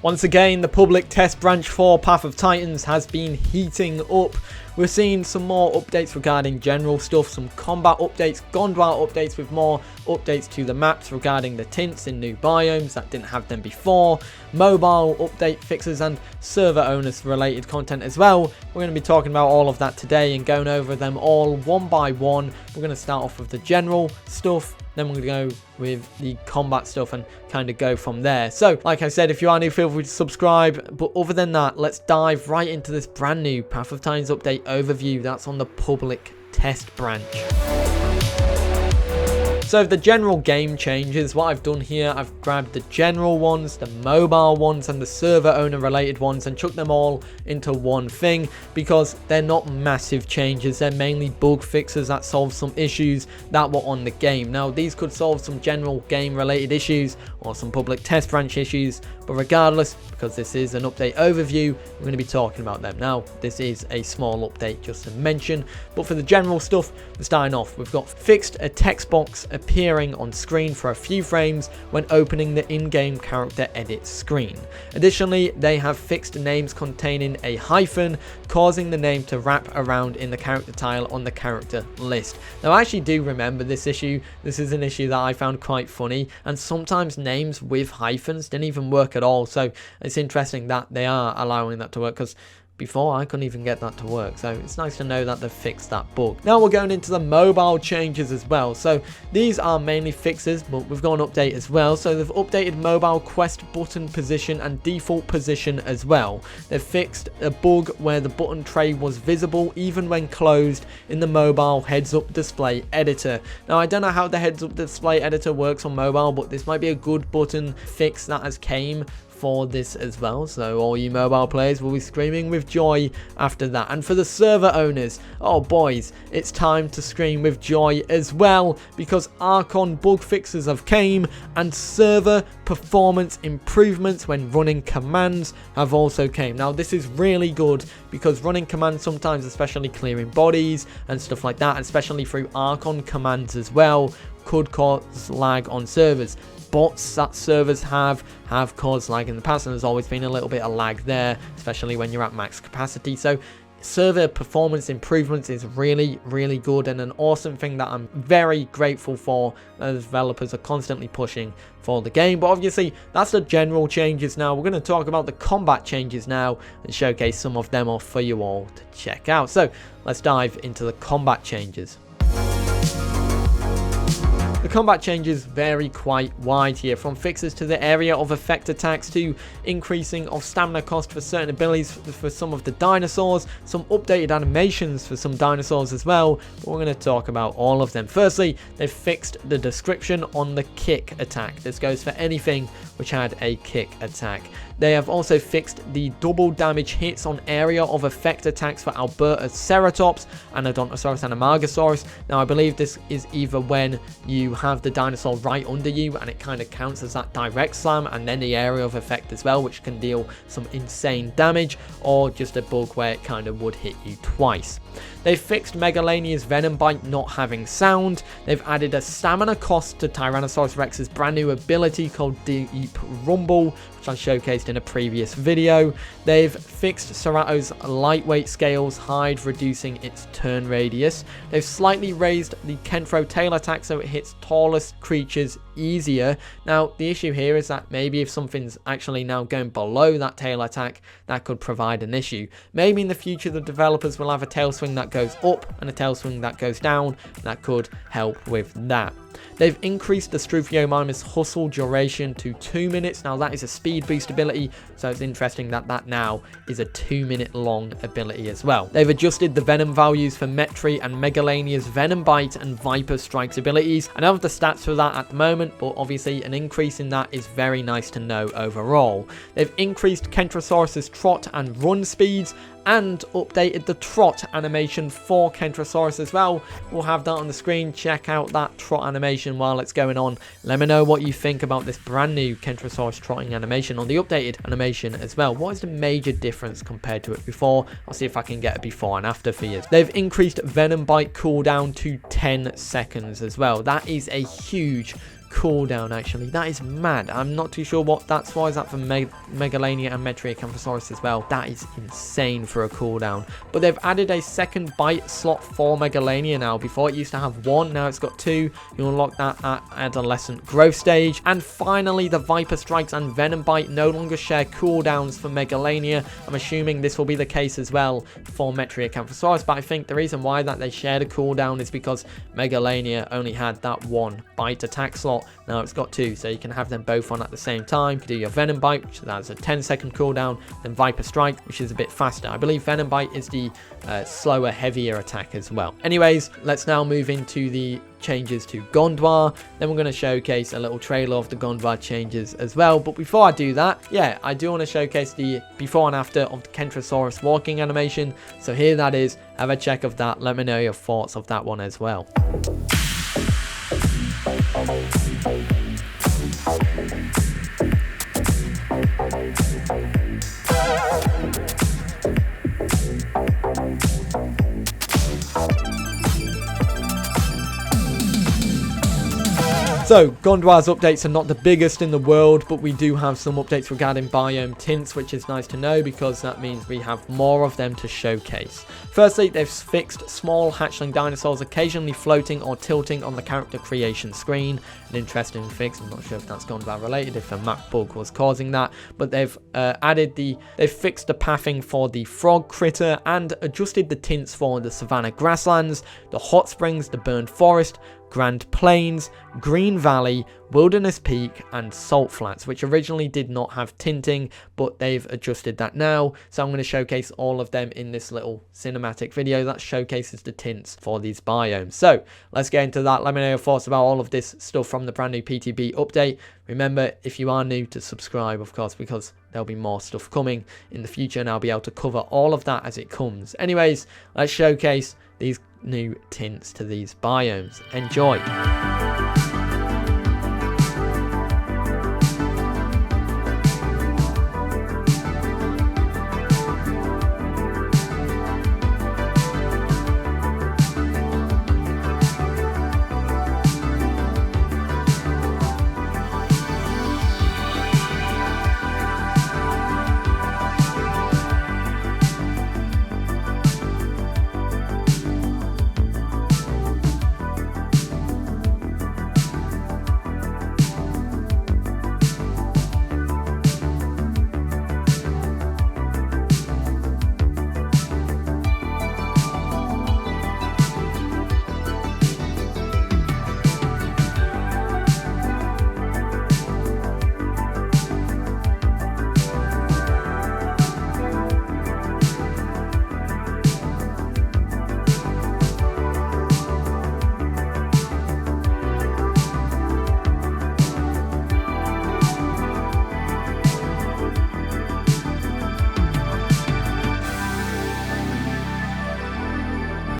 Once again, the public test branch for Path of Titans has been heating up. We're seeing some more updates regarding general stuff, some combat updates, Gondwa updates with more updates to the maps regarding the tints in new biomes that didn't have them before, mobile update fixes and server owners related content as well. We're going to be talking about all of that today and going over them all one by one. We're going to start off with the general stuff, then we're going to go with the combat stuff and kind of go from there. So, like I said, if you are new, feel free to subscribe. But other than that, let's dive right into this brand new Path of Titans update overview that's on the public test branch. So the general game changes, what I've done here, I've grabbed the general ones, the mobile ones and the server owner related ones and chucked them all into one thing because they're not massive changes. They're mainly bug fixes that solve some issues that were on the game. Now these could solve some general game related issues or some public test branch issues, but regardless, because this is an update overview, we're going to be talking about them. Now this is a small update just to mention, but for the general stuff, we're starting off. We've got fixed a text box appearing on screen for a few frames when opening the in-game character edit screen. Additionally, they have fixed names containing a hyphen, causing the name to wrap around in the character tile on the character list. Now I actually do remember this issue. This is an issue that I found quite funny, and sometimes names with hyphens didn't even work at all, so it's interesting that they are allowing that to work, because before I couldn't even get that to work. So it's nice to know that they've fixed that bug. Now we're going into the mobile changes as well. So these are mainly fixes, but we've got an update as well. So they've updated mobile quest button position and default position as well. They've fixed a bug where the button tray was visible even when closed in the mobile heads-up display editor. Now I don't know how the heads-up display editor works on mobile, but this might be a good button fix that has came for this as well, so all you mobile players will be screaming with joy after that. And for the server owners, oh boys, it's time to scream with joy as well, because Archon bug fixes have came and server performance improvements when running commands have also came. Now this is really good because running commands sometimes, especially clearing bodies and stuff like that, especially through Archon commands as well, could cause lag on servers. Bots that servers have caused lag in the past, and there's always been a little bit of lag there, especially when you're at max capacity. So server performance improvements is really, really good and an awesome thing that I'm very grateful for. The developers are constantly pushing for the game. But obviously that's the general changes. Now we're going to talk about the combat changes now and showcase some of them off for you all to check out. So let's dive into the combat changes. The combat changes vary quite wide here, from fixes to the area of effect attacks to increasing of stamina cost for certain abilities for some of the dinosaurs, some updated animations for some dinosaurs as well, but we're going to talk about all of them. Firstly, they've fixed the description on the kick attack. This goes for anything which had a kick attack. They have also fixed the double damage hits on area of effect attacks for Albertoceratops, Anodontosaurus and Amargasaurus. Now I believe this is either when you have the dinosaur right under you and it kind of counts as that direct slam, and then the area of effect as well, which can deal some insane damage, or just a bug where it kind of would hit you twice. They've fixed Megalania's Venom Bite not having sound. They've added a stamina cost to Tyrannosaurus Rex's brand new ability called Deep Rumble, which I showcased in a previous video. They've fixed Cerato's lightweight scales hide, reducing its turn radius. They've slightly raised the Kentro tail attack so it hits tallest creatures easier. Now the issue here is that maybe if something's actually now going below that tail attack, that could provide an issue. Maybe in the future the developers will have a tail swing that goes up and a tail swing that goes down. That could help with that. They've increased the Struthiomimus hustle duration to 2 minutes. Now that is a speed boost ability, so it's interesting that that now is a 2-minute long ability as well. They've adjusted the venom values for Metri and Megalania's Venom Bite and Viper Strikes abilities. I don't have the stats for that at the moment, but obviously an increase in that is very nice to know overall. They've increased Kentrosaurus's trot and run speeds and updated the trot animation for Kentrosaurus as well. We'll have that on the screen. Check out that trot animation while it's going on. Let me know what you think about this brand new Kentrosaurus trotting animation on the updated animation as well. What is the major difference compared to it before? I'll see if I can get a before and after for you. They've increased Venom Bite cooldown to 10 seconds as well. That is a huge cooldown, actually. That is mad. I'm not too sure what that's why. Is that for Megalania and Metriacanthosaurus as well? That is insane for a cooldown. But they've added a second bite slot for Megalania now. Before it used to have 1, now it's got 2. You unlock that at adolescent growth stage. And finally, the Viper Strikes and Venom Bite no longer share cooldowns for Megalania. I'm assuming this will be the case as well for Metriacanthosaurus, but I think the reason why that they shared a cooldown is because Megalania only had that 1 bite attack slot. Now it's got 2, so you can have them both on at the same time. You can do your Venom Bite, which has a 10-second cooldown, then Viper Strike, which is a bit faster. I believe Venom Bite is the slower, heavier attack as well. Anyways, let's now move into the changes to Gondwa. Then we're going to showcase a little trailer of the Gondwa changes as well. But before I do that, yeah, I do want to showcase the before and after of the kentrosaurus walking animation. So here that is. Have a check of that. Let me know your thoughts of that one as well. So, Gondwa's updates are not the biggest in the world, but we do have some updates regarding biome tints, which is nice to know because that means we have more of them to showcase. Firstly, they've fixed small hatchling dinosaurs occasionally floating or tilting on the character creation screen. An interesting fix. I'm not sure if that's Gondwa related, if a map bug was causing that, but they've fixed the pathing for the frog critter and adjusted the tints for the savanna grasslands, the hot springs, the burned forest, Grand Plains, Green Valley, Wilderness Peak, and Salt Flats, which originally did not have tinting, but they've adjusted that now. So I'm going to showcase all of them in this little cinematic video that showcases the tints for these biomes. So let's get into that. Let me know your thoughts about all of this stuff from the brand new PTB update. Remember, if you are new, to subscribe, of course, because there'll be more stuff coming in the future, and I'll be able to cover all of that as it comes. Anyways, let's showcase these new tints to these biomes. Enjoy.